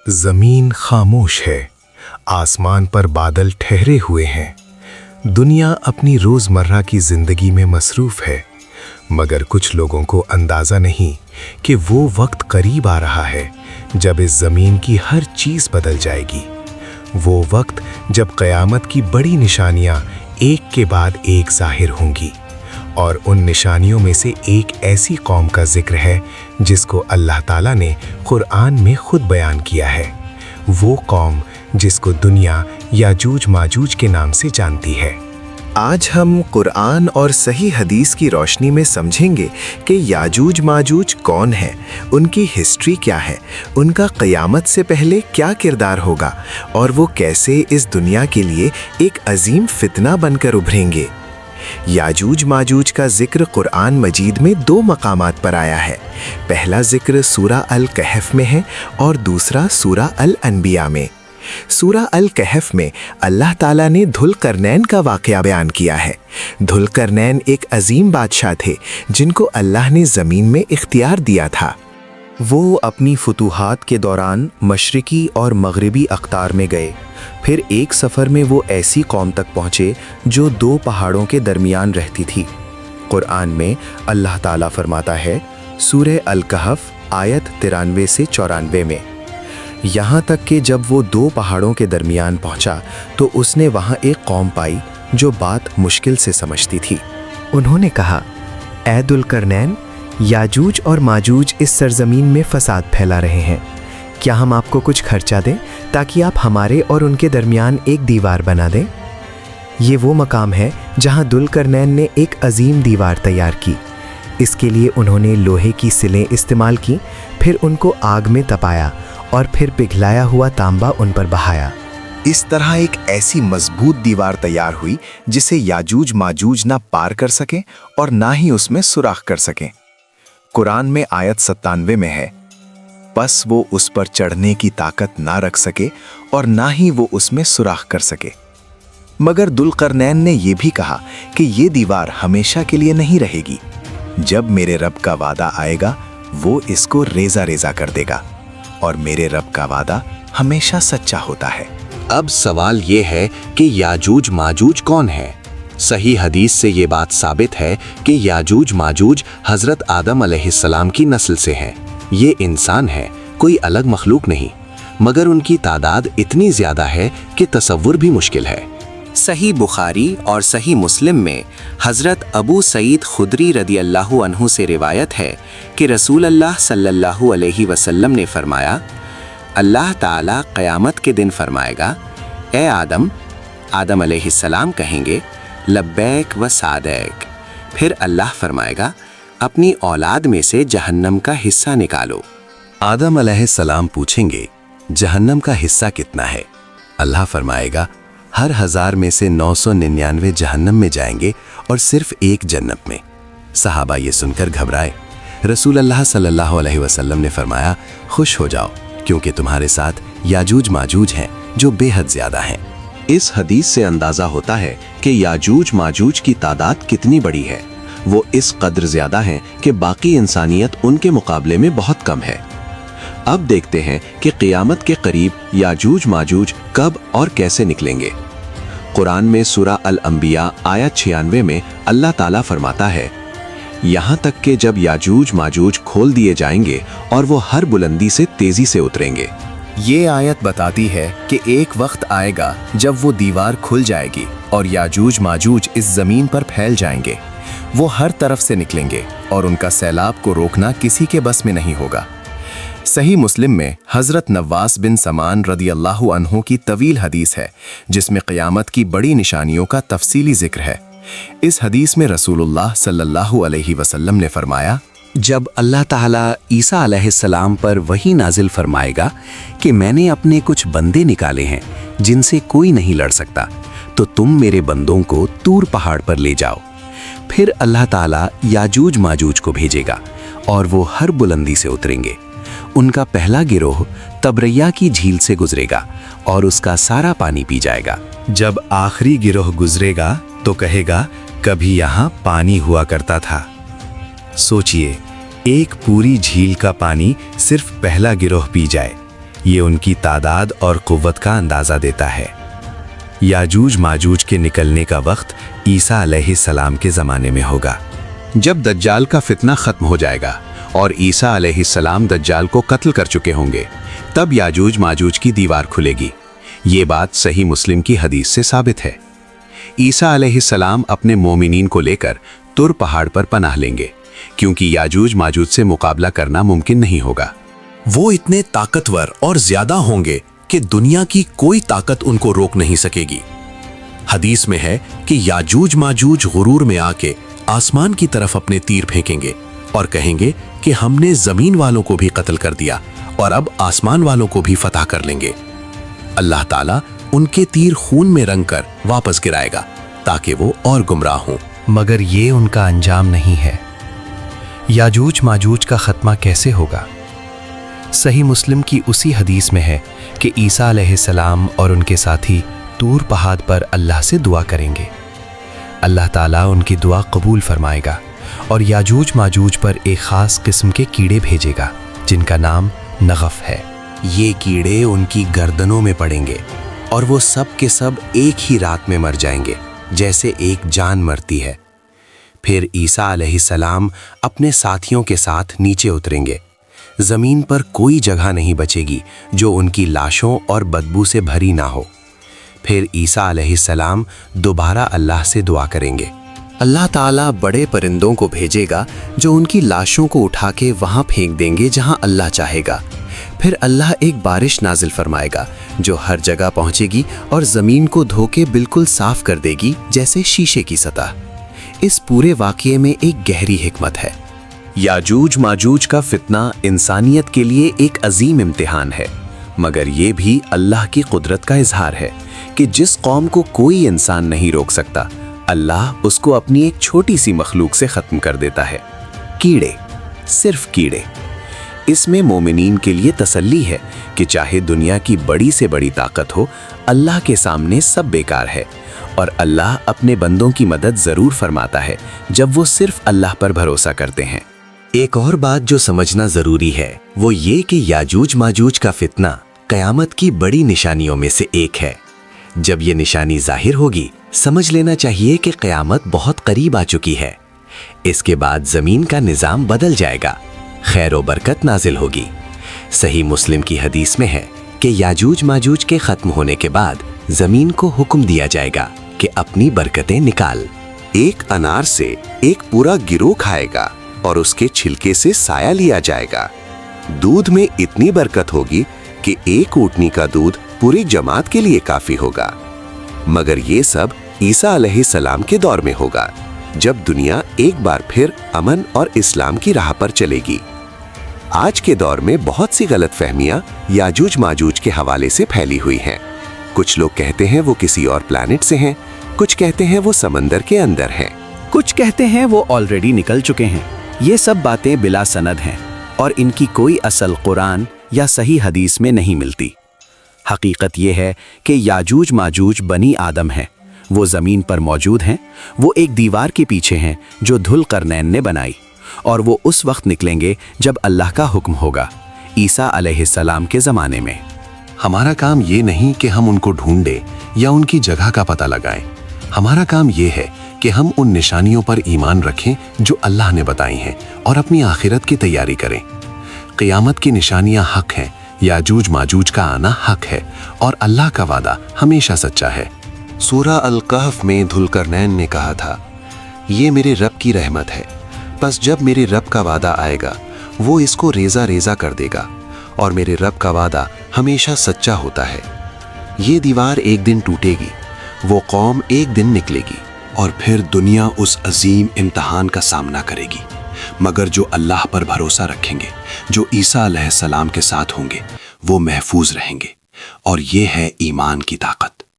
ज़मीन खामोश है, आसमान पर बादल ठहरे हुए हैं। दुनिया अपनी रोज़मर्रा की ज़िंदगी में मसरूफ़ है, मगर कुछ लोगों को अंदाज़ा नहीं कि वो वक्त करीब आ रहा है जब इस ज़मीन की हर चीज़ बदल जाएगी। वो वक्त जब क़यामत की बड़ी निशानियाँ एक के बाद एक ज़ाहिर होंगी, और उन निशानियों में से एक ऐसी कौम का ज़िक्र है जिसको अल्लाह ताला ने कुरान में खुद बयान किया है। वो कौम जिसको दुनिया याजूज माजूज के नाम से जानती है। आज हम कुरान और सही हदीस की रोशनी में समझेंगे कि याजूज माजूज कौन है, उनकी हिस्ट्री क्या है, उनका क़यामत से पहले क्या किरदार होगा और वो कैसे इस दुनिया के लिए एक अजीम फितना बनकर उभरेंगे। याजूज माजूज का जिक्र कुरान मजीद में दो मकामात पर आया है। पहला जिक्र सूरा अल कहफ में है और दूसरा सूरा अल अनबिया में। सूरा अल कहफ में अल्लाह ताला ने धुलकरनैन का वाक़या बयान किया है। धुलकरनैन एक अजीम बादशाह थे जिनको अल्लाह ने ज़मीन में इख्तियार दिया था। वो अपनी फतूहात के दौरान मशरिकी और मगरिबी अख्तार में गए। फिर एक सफ़र में वो ऐसी कौम तक पहुँचे जो दो पहाड़ों के दरमियान रहती थी। कुरान में अल्लाह ताला फरमाता है, सूरह अल कहफ आयत 93 से 94 में, यहाँ तक कि जब वो दो पहाड़ों के दरमियान पहुँचा तो उसने वहाँ एक कौम पाई जो बात मुश्किल से समझती थी। उन्होंने कहा, ऐ दुलकरनैन, याजूज और माजूज इस सरजमीन में फसाद फैला रहे हैं। क्या हम आपको कुछ खर्चा दें ताकि आप हमारे और उनके दरमियान एक दीवार बना दें? ये वो मकाम है जहाँ दुलकरनैन ने एक अजीम दीवार तैयार की। इसके लिए उन्होंने लोहे की सिलें इस्तेमाल की, फिर उनको आग में तपाया और फिर पिघलाया हुआ तांबा उन पर बहाया। इस तरह एक ऐसी मजबूत दीवार तैयार हुई जिसे याजूज माजूज ना पार कर सकें और ना ही उसमें सुराख कर सकें। कुरान में आयत 97 में है, बस वो उस पर चढ़ने की ताकत ना रख सके और ना ही वो उसमें सुराख कर सके। मगर दुलकरनैन ने यह भी कहा कि ये दीवार हमेशा के लिए नहीं रहेगी। जब मेरे रब का वादा आएगा वो इसको रेजा रेजा कर देगा, और मेरे रब का वादा हमेशा सच्चा होता है। अब सवाल ये है कि याजूज माजूज कौन है? सही हदीस से ये बात साबित है कि याजूज माजूज हजरत आदम अलैहिस्सलाम की नस्ल से हैं। ये इंसान है, कोई अलग मखलूक नहीं, मगर उनकी तादाद इतनी ज्यादा है कि तसव्वुर भी मुश्किल है। सही बुखारी और सही मुस्लिम में हज़रत अबू सईद खुदरी रदियल्लाहु अन्हु से रिवायत है कि रसूल अल्लाह सल्लल्लाहु अलैहि वसल्लम ने फरमाया, अल्लाह ताला क़यामत के दिन फरमाएगा, ए आदम। आदम अलैहिस्सलाम कहेंगे, लब्बैक व सादैक। फिर अल्लाह फरमाएगा, अपनी औलाद में से जहन्नम का हिस्सा निकालो। आदम अलैहिस्सलाम पूछेंगे, जहन्नम का हिस्सा कितना है? अल्लाह फरमाएगा, हर 1000 में से 999 जहन्नम में जाएंगे और सिर्फ एक जन्नत में। सहाबा ये सुनकर घबराए। रसूल अल्लाह सल्लल्लाहु अलैहि वसल्लम ने फरमाया, खुश हो जाओ, क्योंकि तुम्हारे साथ याजूज माजूज हैं जो बेहद ज्यादा हैं। इस हदीस से अंदाजा होता है कि याजूज माजूज की तादाद कितनी बड़ी है। वो इस कदर ज्यादा हैं कि बाकी इंसानियत उनके मुकाबले में बहुत कम है। अब देखते हैं कि क़यामत के करीब याजूज माजूज कब और कैसे निकलेंगे। कुरान में सूरा अल अंबिया आयत 96 में अल्लाह ताला फरमाता है, यहाँ तक कि जब याजूज माजूज खोल दिए जाएंगे और वो हर बुलंदी से तेजी से उतरेंगे। ये आयत बताती है कि एक वक्त आएगा जब वो दीवार खुल जाएगी और याजूज माजूज इस ज़मीन पर फैल जाएंगे। वो हर तरफ से निकलेंगे और उनका सैलाब को रोकना किसी के बस में नहीं होगा। सही मुस्लिम में हज़रत नवास बिन समान रदियल्लाहु अन्हु की तवील हदीस है जिसमें क़यामत की बड़ी निशानियों का तफसीली जिक्र है। इस हदीस में रसूलुल्लाह सल्लल्लाहु अलैहि वसल्लम ने फरमाया, जब अल्लाह ताला ईसा अलैहिस्सलाम पर वही नाजिल फरमाएगा कि मैंने अपने कुछ बंदे निकाले हैं जिनसे कोई नहीं लड़ सकता, तो तुम मेरे बंदों को तूर पहाड़ पर ले जाओ। फिर अल्लाह ताला याजूज माजूज को भेजेगा और वो हर बुलंदी से उतरेंगे। उनका पहला गिरोह तबरैया की झील से गुजरेगा और उसका सारा पानी पी जाएगा। जब आखिरी गिरोह गुजरेगा तो कहेगा, कभी यहाँ पानी हुआ करता था। सोचिए, एक पूरी झील का पानी सिर्फ पहला गिरोह पी जाए, ये उनकी तादाद और कुव्वत का अंदाज़ा देता है। याजूज माजूज के निकलने का वक्त ईसा अलैहिस्सलाम के ज़माने में होगा। जब दज्जाल का फितना खत्म हो जाएगा और ईसा अलैहिस्सलाम दज्जाल को कत्ल कर चुके होंगे, तब याजूज माजूज की दीवार खुलेगी। ये बात सही मुस्लिम की हदीस से साबित है। ईसा अलैहिस्सलाम अपने मोमिनीन को लेकर तुर पहाड़ पर पनाह लेंगे, क्योंकि याजूज माजूज से मुकाबला करना मुमकिन नहीं होगा। वो इतने ताकतवर और ज्यादा होंगे कि दुनिया की कोई ताकत उनको रोक नहीं सकेगी। हदीस में है कि याजूज माजूज गुरूर में आके आसमान की तरफ अपने तीर फेंकेंगे और कहेंगे कि हमने जमीन वालों को भी कत्ल कर दिया और अब आसमान वालों को भी फतह कर लेंगे। अल्लाह ताला उनके तीर खून में रंग कर वापस गिराएगा ताकि वो और गुमराह हों। मगर ये उनका अंजाम नहीं है। याजूज माजूज का खत्मा कैसे होगा? सही मुस्लिम की उसी हदीस में है कि ईसा अलैहिस्सलाम और उनके साथी तूर पहाड़ पर अल्लाह से दुआ करेंगे। अल्लाह ताला उनकी दुआ कबूल फरमाएगा और याजूज माजूज पर एक ख़ास किस्म के कीड़े भेजेगा जिनका नाम नगफ है। ये कीड़े उनकी गर्दनों में पड़ेंगे और वो सब के सब एक ही रात में मर जाएंगे, जैसे एक जान मरती है। फिर ईसा अलैहिस्सलाम अपने साथियों के साथ नीचे उतरेंगे। ज़मीन पर कोई जगह नहीं बचेगी जो उनकी लाशों और बदबू से भरी ना हो। फिर ईसा अलैहिस्सलाम दोबारा अल्लाह से दुआ करेंगे। अल्लाह ताला बड़े परिंदों को भेजेगा जो उनकी लाशों को उठा के वहाँ फेंक देंगे जहाँ अल्लाह चाहेगा। फिर अल्लाह एक बारिश नाजिल फरमाएगा जो हर जगह पहुँचेगी और ज़मीन को धो के बिल्कुल साफ कर देगी जैसे शीशे की सतह। इस पूरे वाक़ये में एक गहरी हिकमत है। याजूज माजूज का फितना इंसानियत के लिए एक अजीम इम्तिहान है, मगर ये भी अल्लाह की कुदरत का इजहार है कि जिस कौम को कोई इंसान नहीं रोक सकता, अल्लाह उसको अपनी एक छोटी सी मखलूक से ख़त्म कर देता है। कीड़े, सिर्फ कीड़े। इसमें मोमिनीन के लिए तसल्ली है कि चाहे दुनिया की बड़ी से बड़ी ताकत हो, अल्लाह के सामने सब बेकार है और अल्लाह अपने बंदों की मदद ज़रूर फरमाता है जब वो सिर्फ अल्लाह पर भरोसा करते हैं। एक और बात जो समझना ज़रूरी है वो ये कि याजूज माजूज का फितना क़यामत की बड़ी निशानियों में से एक है। जब ये निशानी ज़ाहिर होगी, समझ लेना चाहिए कि क़यामत बहुत करीब आ चुकी है। इसके बाद ज़मीन का निज़ाम बदल जाएगा, खैर व बरकत नाजिल होगी। सही मुस्लिम की हदीस में है कि याजूज माजूज के ख़त्म होने के बाद ज़मीन को हुक्म दिया जाएगा कि अपनी बरकतें निकाल। एक अनार से एक पूरा गिरोह खाएगा और उसके छिलके से साया लिया जाएगा। दूध में इतनी बरकत होगी कि एक ऊँटनी का दूध पूरी जमात के लिए काफी होगा। मगर ये सब ईसा अलैहिस्सलाम के दौर में होगा, जब दुनिया एक बार फिर अमन और इस्लाम की राह पर चलेगी। आज के दौर में बहुत सी गलतफहमियां याजूज माजूज के हवाले से फैली हुई हैं। कुछ लोग कहते हैं वो किसी और प्लैनेट से हैं, कुछ कहते हैं वो समंदर के अंदर हैं, कुछ कहते हैं वो ऑलरेडी निकल चुके हैं। ये सब बातें बिला सनद हैं और इनकी कोई असल कुरान या सही हदीस में नहीं मिलती। हकीकत ये है कि याजूज माजूज बनी आदम हैं, वो ज़मीन पर मौजूद हैं। वो एक दीवार के पीछे हैं जो धुल करनैन ने बनाई, और वो उस वक्त निकलेंगे जब अल्लाह का हुक्म होगा, ईसा अलैहिस्सलाम के ज़माने में। हमारा काम ये नहीं कि हम उनको ढूंढें या उनकी जगह का पता लगाएं। हमारा काम ये है कि हम उन निशानियों पर ईमान रखें जो अल्लाह ने बताई हैं और अपनी आखिरत की तैयारी करें। क़यामत की निशानियां हक हैं, याजूज माजूज का आना हक है और अल्लाह का वादा हमेशा सच्चा है। सूरा अल-कहफ में धुलकरनैन ने कहा था, ये मेरे रब की रहमत है, बस जब मेरे रब का वादा आएगा वो इसको रेजा रेजा कर देगा और मेरे रब का वादा हमेशा सच्चा होता है। ये दीवार एक दिन टूटेगी, वो कौम एक दिन निकलेगी और फिर दुनिया उस अजीम इम्तहान का सामना करेगी। मगर जो अल्लाह पर भरोसा रखेंगे, जो ईसा अलैहिस्सलाम के साथ होंगे, वो महफूज रहेंगे। और ये है ईमान की ताकत।